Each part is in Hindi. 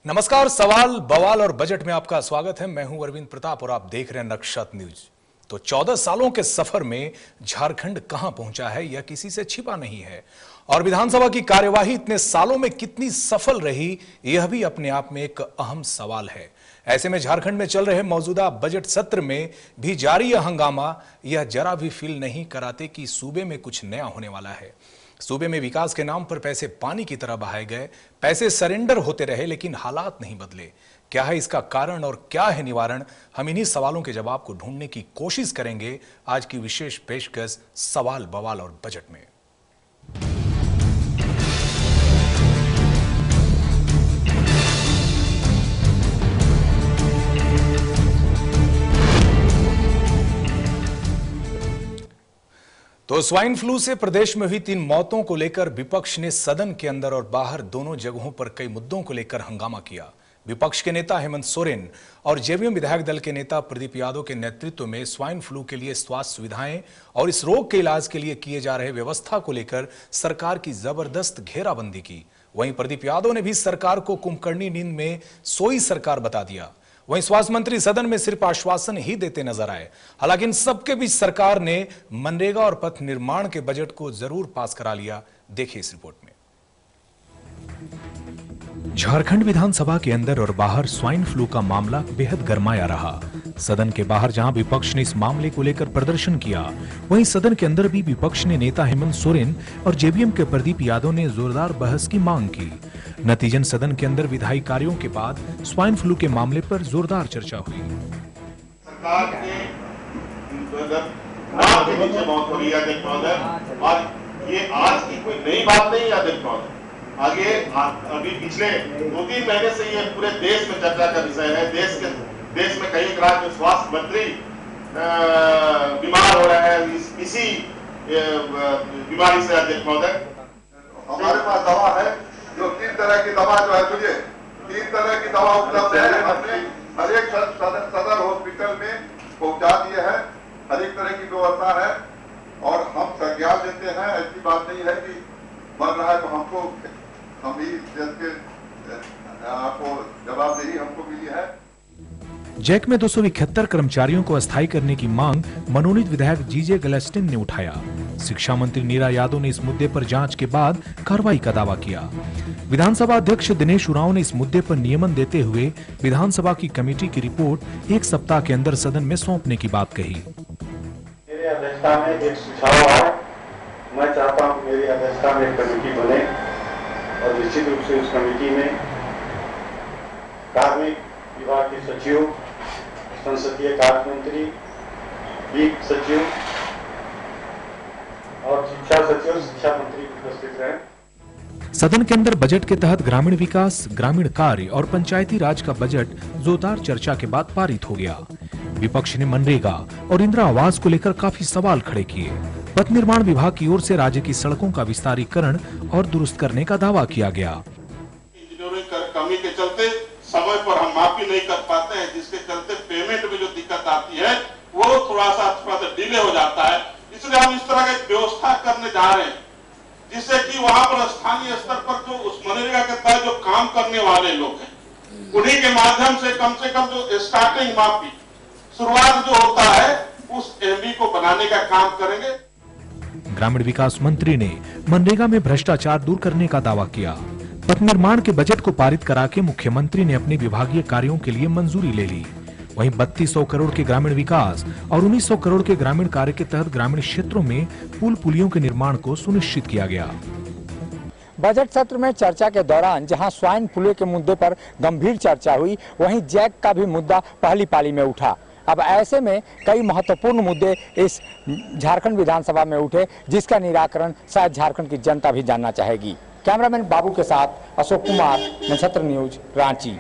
नमस्कार, सवाल बवाल और बजट में आपका स्वागत है। मैं हूं अरविंद प्रताप और आप देख रहे हैं नक्शत न्यूज। तो 14 सालों के सफर में झारखंड कहां पहुंचा है यह किसी से छिपा नहीं है, और विधानसभा की कार्यवाही इतने सालों में कितनी सफल रही यह भी अपने आप में एक अहम सवाल है। ऐसे में झारखंड में चल रहे मौजूदा बजट सत्र में भी जारी यह हंगामा यह जरा भी फील नहीं कराते कि सूबे में कुछ नया होने वाला है। सूबे में विकास के नाम पर पैसे पानी की तरह बहाए गए, पैसे सरेंडर होते रहे लेकिन हालात नहीं बदले। क्या है इसका कारण और क्या है निवारण? हम इन्हीं सवालों के जवाब को ढूंढने की कोशिश करेंगे आज की विशेष पेशकश सवाल बवाल और बजट में। तो स्वाइन फ्लू से प्रदेश में हुई 3 मौतों को लेकर विपक्ष ने सदन के अंदर और बाहर दोनों जगहों पर कई मुद्दों को लेकर हंगामा किया। विपक्ष के नेता हेमंत सोरेन और जेवीएम विधायक दल के नेता प्रदीप यादव के नेतृत्व में स्वाइन फ्लू के लिए स्वास्थ्य सुविधाएं और इस रोग के इलाज के लिए किए जा रहे व्यवस्था को लेकर सरकार की जबरदस्त घेराबंदी की। वहीं प्रदीप यादव ने भी सरकार को कुंभकर्णी नींद में सोई सरकार बता दिया। वहीं स्वास्थ्य मंत्री सदन में सिर्फ आश्वासन ही देते नजर आए। हालांकि इन सबके बीच सरकार ने मनरेगा और पथ निर्माण के बजट को जरूर पास करा लिया। देखिए इस रिपोर्ट में। झारखंड विधानसभा के अंदर और बाहर स्वाइन फ्लू का मामला बेहद गरमाया रहा। सदन के बाहर जहां विपक्ष ने इस मामले को लेकर प्रदर्शन किया, वहीं सदन के अंदर भी विपक्ष ने नेता हेमंत सोरेन और जेवीएम के प्रदीप यादव ने जोरदार बहस की मांग की। नतीजन सदन के अंदर विधायी कार्यों के बाद स्वाइन फ्लू के मामले पर जोरदार चर्चा हुई। सरकार के नाम के नीचे मौत हो रही है और ये आज की कोई नई बात नहीं है। आगे अभी पिछले 2-3 महीने से ये पूरे देश में चर्चा का विषय है। देश में कई राज्य में स्वास्थ्य मंत्री बीमार हो रहे हैं इसी बीमारी से। अध्यक्ष महोदय, हमारे पास दवा है जो 3 तरह की दवा जो है, तुझे 3 तरह की दवा उपलब्ध है। हमने हर एक सदर हॉस्पिटल में पहुंचा दिए हैं। हर एक तरह की व्यवस्था है और हम संज्ञान देते हैं। ऐसी बात नहीं है कि मर रहा है तो हम ही आपको जवाबदेही हमको मिली है। जैक में 271 कर्मचारियों को अस्थायी करने की मांग मनोनीत विधायक जीजे गलेस्टिन ने उठाया। शिक्षा मंत्री नीरा यादव ने इस मुद्दे पर जांच के बाद कार्रवाई का दावा किया। विधानसभा अध्यक्ष दिनेश उरांव ने इस मुद्दे पर नियमन देते हुए विधानसभा की कमेटी की रिपोर्ट 1 सप्ताह के अंदर सदन में सौंपने की बात कही। मेरी अध्यक्षता में एक सुझाव है। मैं चाहता हूं कि मेरी अध्यक्षता में एक कमेटी बने और निश्चित रूप से उस कमेटी में कार्मिक विभाग के सचिव, संसदीय कार्य मंत्री, वित्त सचिव और शिक्षा सचिव, शिक्षा मंत्री उपस्थित रहे। सदन के अंदर बजट के तहत ग्रामीण विकास, ग्रामीण कार्य और पंचायती राज का बजट जोरदार चर्चा के बाद पारित हो गया। विपक्ष ने मनरेगा और इंदिरा आवास को लेकर काफी सवाल खड़े किए। पथ निर्माण विभाग की ओर से राज्य की सड़कों का विस्तारीकरण और दुरुस्त करने का दावा किया गया। इंजीनियरिंग कमी के चलते समय पर हम माफी नहीं कर पाते हैं, जिसके चलते पेमेंट में जो दिक्कत आती है वो थोड़ा सा डिले हो जाता है। इसलिए हम इस तरह की व्यवस्था करने जा रहे हैं जिससे कि वहां पर स्थानीय स्तर पर जो उस मनरेगा के तहत जो काम करने वाले लोग हैं उन्हीं के माध्यम से कम जो स्टार्टिंग माफी शुरुआत जो होता है उस एमबी को बनाने का काम करेंगे। ग्रामीण विकास मंत्री ने मनरेगा में भ्रष्टाचार दूर करने का दावा किया। पथ निर्माण के बजट को पारित करा के मुख्यमंत्री ने अपने विभागीय कार्यों के लिए मंजूरी ले ली। वहीं 3200 करोड़ के ग्रामीण विकास और 1900 करोड़ के ग्रामीण कार्य के तहत ग्रामीण क्षेत्रों में पुल पुलियों के निर्माण को सुनिश्चित किया गया। बजट सत्र में चर्चा के दौरान जहां स्वाइन फ्लू के मुद्दे पर गंभीर चर्चा हुई, वहीं जैक का भी मुद्दा पहली पाली में उठा। अब ऐसे में कई महत्वपूर्ण मुद्दे इस झारखंड विधानसभा में उठे जिसका निराकरण शायद झारखंड की जनता भी जानना चाहेगी। कैमरामैन बाबू के साथ अशोक कुमार, नक्षत्र न्यूज, रांची।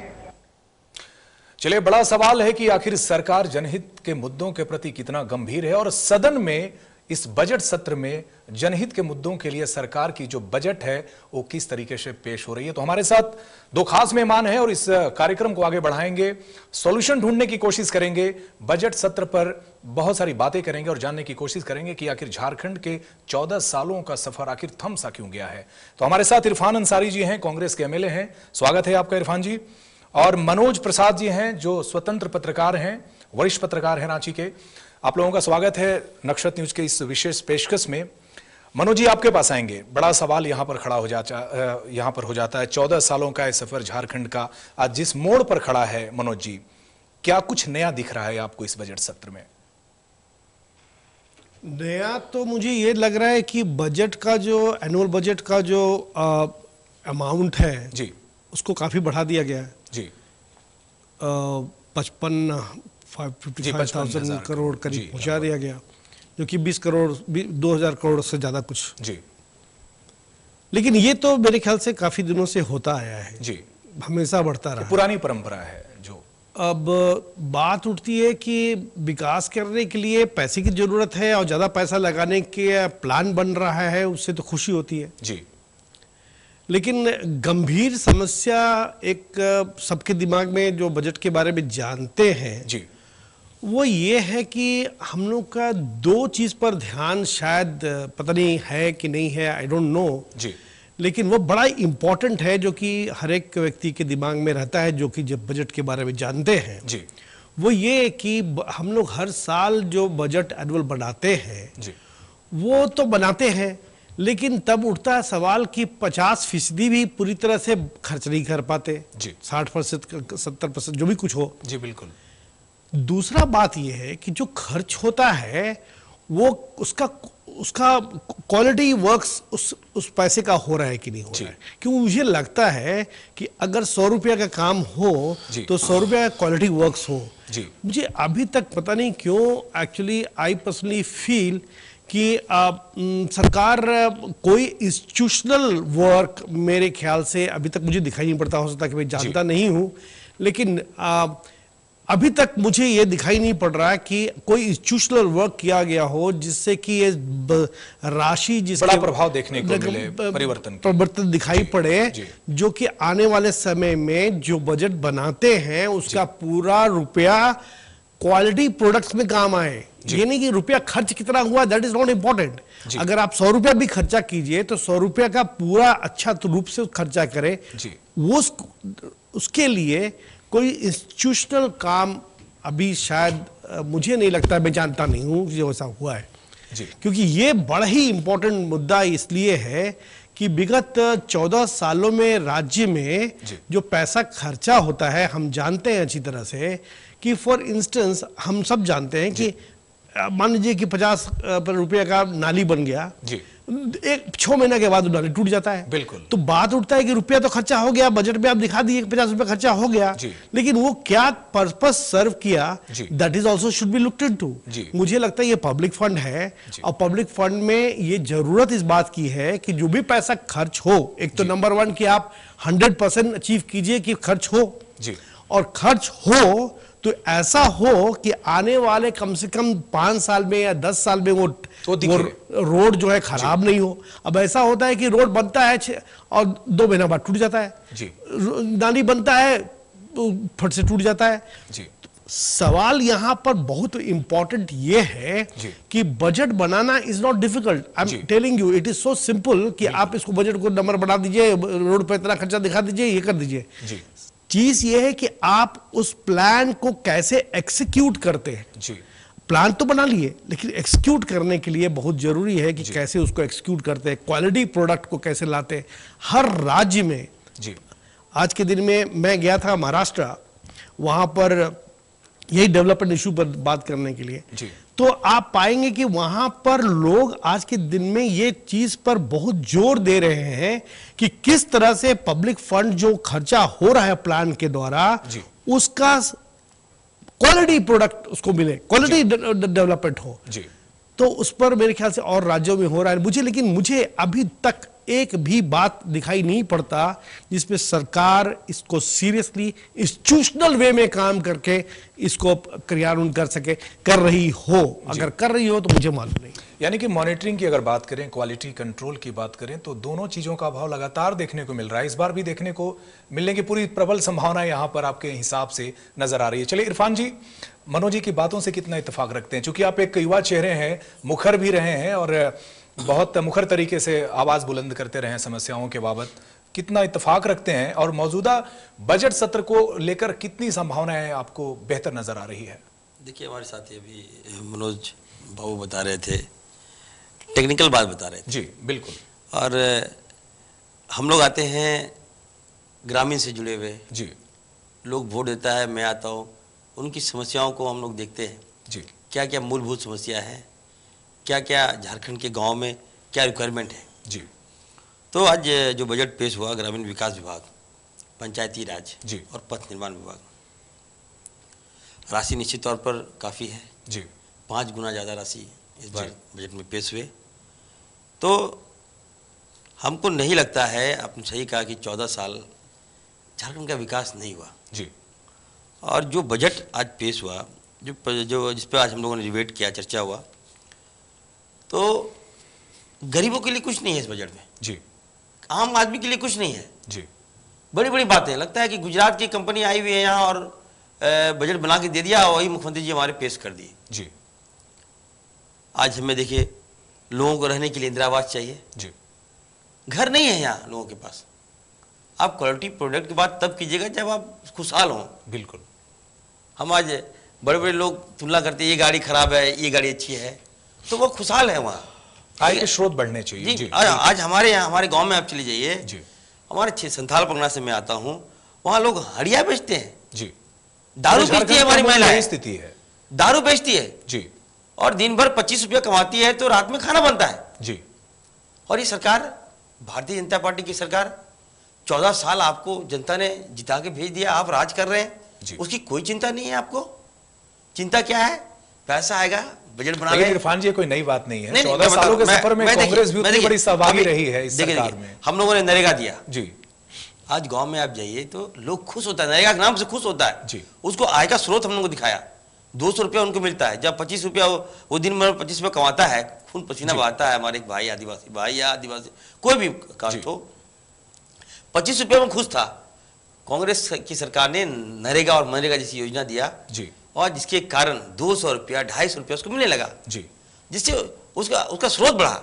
चलिए, बड़ा सवाल है कि आखिर सरकार जनहित के मुद्दों के प्रति कितना गंभीर है और सदन में इस बजट सत्र में जनहित के मुद्दों के लिए सरकार की जो बजट है वो किस तरीके से पेश हो रही है। तो हमारे साथ 2 खास मेहमान हैं और इस कार्यक्रम को आगे बढ़ाएंगे, सॉल्यूशन ढूंढने की कोशिश करेंगे, बजट सत्र पर बहुत सारी बातें करेंगे और जानने की कोशिश करेंगे कि आखिर झारखंड के 14 सालों का सफर आखिर थम सा क्यों गया है। तो हमारे साथ इरफान अंसारी जी हैं, कांग्रेस के एमएलए हैं। स्वागत है आपका इरफान जी। और मनोज प्रसाद जी हैं जो स्वतंत्र पत्रकार हैं, वरिष्ठ पत्रकार हैं रांची के। आप लोगों का स्वागत है नक्षत्र न्यूज के इस विशेष पेशकश में। मनोज जी आपके पास आएंगे। बड़ा सवाल यहाँ पर खड़ा हो जाता है 14 सालों का ये सफर झारखंड का आज जिस मोड़ पर खड़ा है, मनोज जी क्या कुछ नया दिख रहा है आपको इस बजट सत्र में? नया तो मुझे ये लग रहा है कि बजट का जो एनुअल बजट का जो अमाउंट है जी, उसको काफी बढ़ा दिया गया है जी। 55,000 करोड़ करीब पहुंचा दिया गया, जो कि 2,000 करोड़ से ज्यादा कुछ जी। लेकिन ये तो मेरे ख्याल से काफी दिनों से होता आया है जी, हमेशा बढ़ता रहा। पुरानी परंपरा है। जो अब बात उठती है कि विकास करने के लिए पैसे की जरूरत है और ज्यादा पैसा लगाने के प्लान बन रहा है, उससे तो खुशी होती है जी। लेकिन गंभीर समस्या एक सबके दिमाग में जो बजट के बारे में जानते हैं जी, वो ये है कि हम लोग का दो चीज पर ध्यान शायद पता नहीं है कि नहीं है, आई डोंट नो जी, लेकिन वो बड़ा इम्पोर्टेंट है जो कि हर एक व्यक्ति के दिमाग में रहता है जो कि जब बजट के बारे में जानते हैं जी, वो ये कि हम लोग हर साल जो बजट एनुअल बनाते हैं जी, वो तो बनाते हैं, लेकिन तब उठता है सवाल कि 50% भी पूरी तरह से खर्च नहीं कर पाते जी। 60% 70% जो भी कुछ हो। जी बिल्कुल। दूसरा बात यह है कि जो खर्च होता है वो उसका क्वालिटी वर्क्स उस पैसे का हो रहा है कि नहीं हो रहा है। क्योंकि मुझे लगता है कि अगर 100 रुपया का काम हो तो 100 रुपया का क्वालिटी वर्क्स हो। मुझे अभी तक पता नहीं क्यों, एक्चुअली आई पर्सनली फील कि सरकार कोई इंस्टीट्यूशनल वर्क मेरे ख्याल से अभी तक मुझे दिखाई नहीं पड़ता। हो सकता है कि मैं जानता नहीं हूं, लेकिन अभी तक मुझे ये दिखाई नहीं पड़ रहा कि कोई इंस्टीट्यूशनल वर्क किया गया हो जिससे कि ये राशि जिसका बड़ा प्रभाव देखने को मिले, परिवर्तन दिखाई पड़े, जो कि आने वाले समय में जो बजट बनाते हैं उसका पूरा रुपया क्वालिटी प्रोडक्ट्स में काम आए। ये नहीं कि रुपया खर्च कितना हुआ, दैट इज नॉट इंपॉर्टेंट। अगर आप 100 रुपया भी खर्चा कीजिए तो 100 रुपया का पूरा अच्छा रूप से खर्चा करें, वो उसके लिए कोई इंस्टीट्यूशनल काम अभी शायद मुझे नहीं लगता, मैं जानता नहीं हूं कि ऐसा हुआ है। क्योंकि ये बड़ा ही इंपॉर्टेंट मुद्दा इसलिए है कि विगत 14 सालों में राज्य में जो पैसा खर्चा होता है, हम जानते हैं अच्छी तरह से कि फॉर इंस्टेंस हम सब जानते हैं कि मान लीजिए कि 50 रुपये का नाली बन गया, एक 6 महीने के बाद नाली टूट जाता है। बिल्कुल। तो बात उठता है कि रुपया तो खर्चा हो गया, बजट में आप दिखा दिए 50 रुपया खर्चा हो गया, लेकिन वो क्या पर्पस सर्व किया, that is also should be looked into. मुझे लगता है ये पब्लिक फंड है और पब्लिक फंड में ये जरूरत इस बात की है कि जो भी पैसा खर्च हो, एक तो नंबर 1 कि आप 100% अचीव कीजिए कि खर्च हो, और खर्च हो तो ऐसा हो कि आने वाले कम से कम 5 साल में या 10 साल में वो रोड जो है खराब नहीं हो। अब ऐसा होता है कि रोड बनता है और 2 महीना बाद टूट जाता है, नाली बनता है तो फट से टूट जाता है। सवाल यहां पर बहुत इंपॉर्टेंट ये है कि budget banana is not difficult. I am telling you, it is so simple कि आप इसको बजट को नंबर बढ़ा दीजिए, रोड पर इतना खर्चा दिखा दीजिए, ये कर दीजिए। चीज ये है कि आप उस प्लान को कैसे एक्सिक्यूट करते हैं। प्लान तो बना लिए, लेकिन एक्सिक्यूट करने के लिए बहुत जरूरी है कि कैसे उसको एक्सिक्यूट करते हैं, क्वालिटी प्रोडक्ट को कैसे लाते हैं हर राज्य में। आज के दिन में मैं गया था महाराष्ट्र, वहां पर यही डेवलपमेंट इशू पर बात करने के लिए, तो आप पाएंगे कि वहां पर लोग आज के दिन में ये चीज पर बहुत जोर दे रहे हैं कि किस तरह से पब्लिक फंड जो खर्चा हो रहा है प्लान के द्वारा, उसका क्वालिटी प्रोडक्ट उसको मिले, क्वालिटी डेवलपमेंट हो। तो उस पर मेरे ख्याल से और राज्यों में हो रहा है। लेकिन मुझे अभी तक एक भी बात दिखाई नहीं पड़ता जिसमें सरकार इसको सीरियसली इंस्टीट्यूशनल वे में काम करके इसको क्रियान्वयन कर रही हो। अगर कर रही हो तो मुझे मालूम नहीं। यानी कि मॉनिटरिंग की अगर बात करें, क्वालिटी कंट्रोल की बात करें, तो दोनों चीजों का अभाव लगातार देखने को मिल रहा है। इस बार भी देखने को मिलने की पूरी प्रबल संभावना यहां पर आपके हिसाब से नजर आ रही है। चलिए इरफान जी, मनोज जी की बातों से कितना इत्तेफाक रखते हैं? चूंकि आप एक युवा चेहरे हैं, मुखर भी रहे हैं और बहुत मुखर तरीके से आवाज बुलंद करते रहे हैं समस्याओं के बाबत, कितना इत्तेफाक रखते हैं और मौजूदा बजट सत्र को लेकर कितनी संभावनाएं आपको बेहतर नजर आ रही है? देखिए, हमारे साथी अभी मनोज बाबू बता रहे थे, टेक्निकल बात बता रहे थे। जी बिल्कुल। और हम लोग आते हैं ग्रामीण से जुड़े हुए जी, लोग वोट देता है, मैं आता हूँ, उनकी समस्याओं को हम लोग देखते हैं जी, क्या क्या मूलभूत समस्या है, क्या क्या झारखंड के गांव में क्या रिक्वायरमेंट है जी। तो आज जो बजट पेश हुआ, ग्रामीण विकास विभाग, पंचायती राज जी और पथ निर्माण विभाग, राशि निश्चित तौर पर काफ़ी है जी, 5 गुना ज़्यादा राशि इस बार बजट में पेश हुए। तो हमको नहीं लगता है, आपने सही कहा कि 14 साल झारखंड का विकास नहीं हुआ जी। और जो बजट आज पेश हुआ, जो जिस पर आज हम लोगों ने डिबेट किया, चर्चा हुआ, तो गरीबों के लिए कुछ नहीं है इस बजट में जी, आम आदमी के लिए कुछ नहीं है जी। बड़ी बड़ी बातें, लगता है कि गुजरात की कंपनी आई हुई है यहाँ और बजट बना के दे दिया, वही मुख्यमंत्री जी हमारे पेश कर दिए जी। आज हमें देखिए, लोगों को रहने के लिए इंदिरा आवास चाहिए जी, घर नहीं है यहाँ लोगों के पास। आप क्वालिटी प्रोडक्ट की बात तब कीजिएगा जब आप खुशहाल हों। बिल्कुल। हम आज बड़े बड़े लोग तुलना करते हैं, ये गाड़ी खराब है, ये गाड़ी अच्छी है, तो वो खुशहाल है वहाँ, आय के स्रोत बढ़ने चाहिए। जी। आज हमारे यहाँ, हमारे गांव में आप चले जाइए जी, हमारे संथाल परगना से मैं आता हूँ, वहाँ लोग हड़िया बेचते हैं जी, दारू बेचती है हमारी महिलाएं, स्थिति है, दारू बेचती है जी, और दिन भर 25 रुपया कमाती है, तो रात में खाना बनता है जी। और ये सरकार, भारतीय जनता पार्टी की सरकार, 14 साल आपको जनता ने जिता के भेज दिया, आप राज कर रहे हैं, उसकी कोई चिंता नहीं है आपको। चिंता क्या है? पैसा आएगा, बजट बना ले। इरफान जी, कोई नई बात नहीं है। 14 सालों के सफर में कांग्रेस भी उतनी बड़ी सहभागी रही है इस सरकार में। हम लोगों ने नरेगा दिया जी। आज गांव में आप जाइए तो लोग खुश होता है, नरेगा के नाम से खुश होता है जी। उसको आय का स्रोत हम लोगों को दिखाया, 200 रुपया उनको मिलता है। जब 25 रुपया वो दिन भर 25 रुपया कमाता है, खून पसीना बहाता है, हमारे एक भाई आदिवासी भाई या आदिवासी कोई भी कास्ट हो, 25 रुपये में खुश था। कांग्रेस की सरकार ने नरेगा और मनरेगा जैसी योजना दिया जी, और जिसके कारण 200 रुपया 250 रुपया उसको मिलने लगा जी, जिससे उसका स्रोत बढ़ा।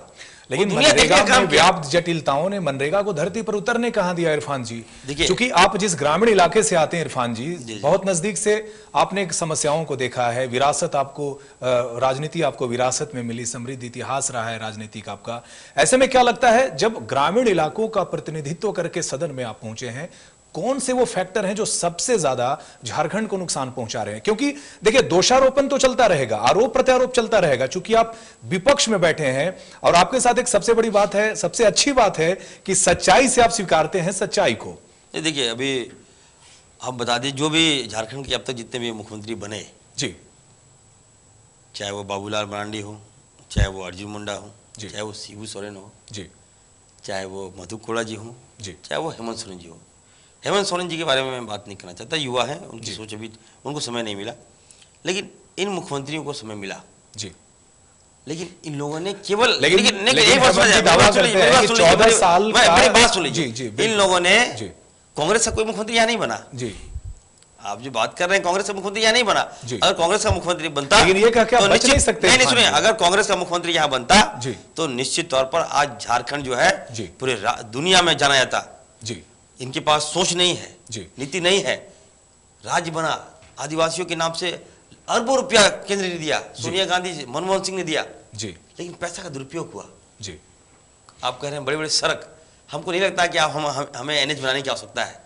लेकिन मनरेगा में व्याप्त जटिलताओं ने मनरेगा को धरती पर उतरने कहां दिया इरफान जी? क्योंकि आप जिस ग्रामीण इलाके से आते हैं इरफान जी, बहुत नजदीक से आपने समस्याओं को देखा है, विरासत आपको, राजनीति आपको विरासत में मिली, समृद्ध इतिहास रहा है राजनीति का आपका। ऐसे में क्या लगता है, जब ग्रामीण इलाकों का प्रतिनिधित्व करके सदन में आप पहुंचे हैं, कौन से वो फैक्टर हैं जो सबसे ज्यादा झारखंड को नुकसान पहुंचा रहे हैं? क्योंकि देखिए, दोषारोपण तो चलता रहेगा, आरोप प्रत्यारोप चलता रहेगा, क्योंकि आप विपक्ष में बैठे हैं और आपके साथ एक सबसे बड़ी बात है, सबसे अच्छी बात है कि सच्चाई से आप स्वीकारते हैं सच्चाई को। देखिए, अभी हम बता दें, जो भी झारखंड के अब तक जितने भी मुख्यमंत्री बने जी, चाहे वो बाबूलाल मरांडी हो, चाहे वो अर्जुन मुंडा हो, चाहे वो शिबू सोरेन हो जी, चाहे वो मधु कोड़ा जी हो जी, चाहे वो हेमंत सोरेन जी हो। हेमंत सोरेन जी के बारे में मैं बात नहीं करना चाहता, युवा हैं, उनकी सोच अभी, उनको समय नहीं मिला, लेकिन इन मुख्यमंत्रियों को समय मिला जी। लेकिन इन लोगों ने केवल एक बात सुन लीजिए, इन लोगों ने, कांग्रेस का कोई मुख्यमंत्री यहाँ नहीं बना जी। आप जो बात कर रहे हैं, कांग्रेस का मुख्यमंत्री यहाँ नहीं बना। अगर कांग्रेस का मुख्यमंत्री बनता, लेकिन ये तो निश्चित नहीं सकते। नहीं सुनिए, अगर कांग्रेस का मुख्यमंत्री यहाँ बनता तो निश्चित तौर पर आज झारखंड जो है पूरे दुनिया में जाना जाता जी। इनके पास सोच नहीं है, नीति नहीं है, राज्य बना, आदिवासियों के नाम से अरबों रुपया केंद्र ने दिया, सोनिया गांधी, मनमोहन सिंह ने दिया जी, लेकिन पैसा का दुरुपयोग हुआ जी। आप कह रहे हैं बड़े बड़े सड़क, हमको नहीं लगता कि आप हमें एनएच बनाने की आवश्यकता है।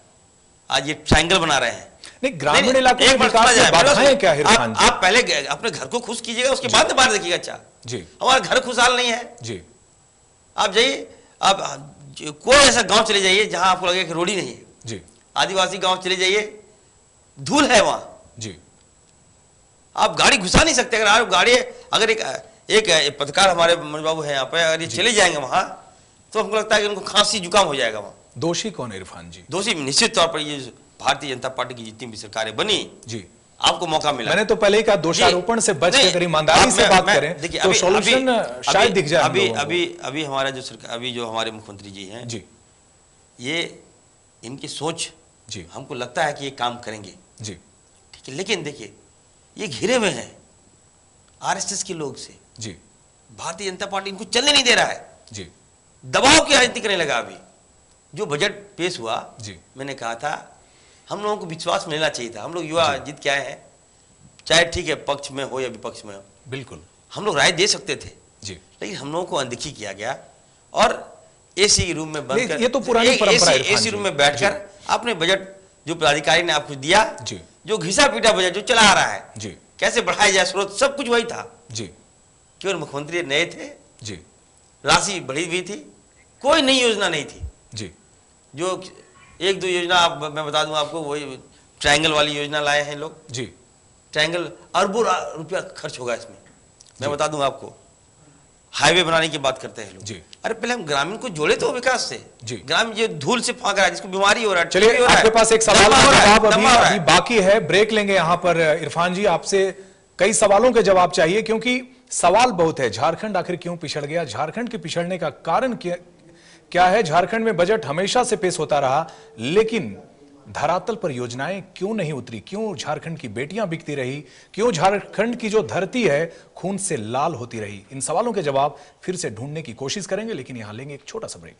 आज ये ट्रायंगल बना रहे हैं। नहीं, ग्रामीण इलाकों में विकास की बाधाएं क्या है? आप पहले अपने घर को खुश कीजिएगा, उसके बाद में बाहर देखिएगा। अच्छा जी, हमारा घर खुशहाल नहीं है जी। आप जाइए, आप कोई ऐसा गांव चले जाइए जहां आपको लगे कि रोड ही नहीं है जी। आदिवासी गांव चले जाइए, धूल है वहां जी, आप गाड़ी घुसा नहीं सकते। अगर आप गाड़ी, अगर एक पत्रकार हमारे मनोज बाबू है यहाँ पे, अगर ये चले जाएंगे वहां तो हमको लगता है कि उनको खांसी जुकाम हो जाएगा वहां। दोषी कौन है इरफान जी? दोषी निश्चित तौर पर ये भारतीय जनता पार्टी की जितनी भी सरकारें बनी जी, आपको मौका मिला। मैंने तो पहले ही कहा, दोषारोपण से बच के अगर ईमानदारी से बात करें तो सॉल्यूशन शायद दिख जाए। अभी हमारा जो सरकार, अभी जो हमारे मुख्यमंत्री जी हैं जी, ये इनकी सोच जी, हमको लगता है कि ये काम करेंगे जी, ठीक है। लेकिन देखिए, ये घिरे हुए हैं आरएसएस के लोग से जी, भारतीय जनता पार्टी इनको चलने नहीं दे रहा है जी, दबाव की राजनीति करने लगा। अभी जो बजट पेश हुआ जी, मैंने कहा था हम लोगों को विश्वास मिलना चाहिए था। हम लोग युवा जीत के आए हैं, चाहे ठीक है पक्ष में हो या विपक्ष में हो, बिल्कुल हम लोग राय दे सकते थे जी, लेकिन हम लोगों को अनदेखी किया गया और एसी रूम में बंद कर, ये तो पुरानी परंपरा है एसी रूम में बैठकर आपने बजट जो पदाधिकारी ने आपको दिया जी, जो घिसा पीटा बजट जो चला आ रहा है जी, कैसे बढ़ाया जाए स्रोत, सब कुछ वही था जी, केवल मुख्यमंत्री नए थे जी, राशि बढ़ी हुई थी, कोई नई योजना नहीं थी जी, जो एक दो योजना आप मैं बता दूं आपको, वही ट्रायंगल वाली योजना लाए हैं लोग जी, ट्रायंगल अरबों रुपया खर्च होगा इसमें। मैं बता दूं आपको, हाईवे बनाने की बात करते हैं लोग जी, अरे पहले हम ग्रामीण को जोड़े तो विकास से जी, ग्रामीण जो धूल से फांक रहा है जिसको बीमारी हो रहा है। चलिए आपके पास एक सवाल का जवाब अभी बाकी है, ब्रेक लेंगे यहाँ पर। इरफान जी आपसे कई सवालों के जवाब चाहिए क्योंकि सवाल बहुत है। झारखंड आखिर क्यों पिछड़ गया, झारखंड के पिछड़ने का कारण क्या है, झारखंड में बजट हमेशा से पेश होता रहा लेकिन धरातल पर योजनाएं क्यों नहीं उतरी, क्यों झारखंड की बेटियां बिकती रही, क्यों झारखंड की जो धरती है खून से लाल होती रही। इन सवालों के जवाब फिर से ढूंढने की कोशिश करेंगे लेकिन यहां लेंगे एक छोटा सा ब्रेक।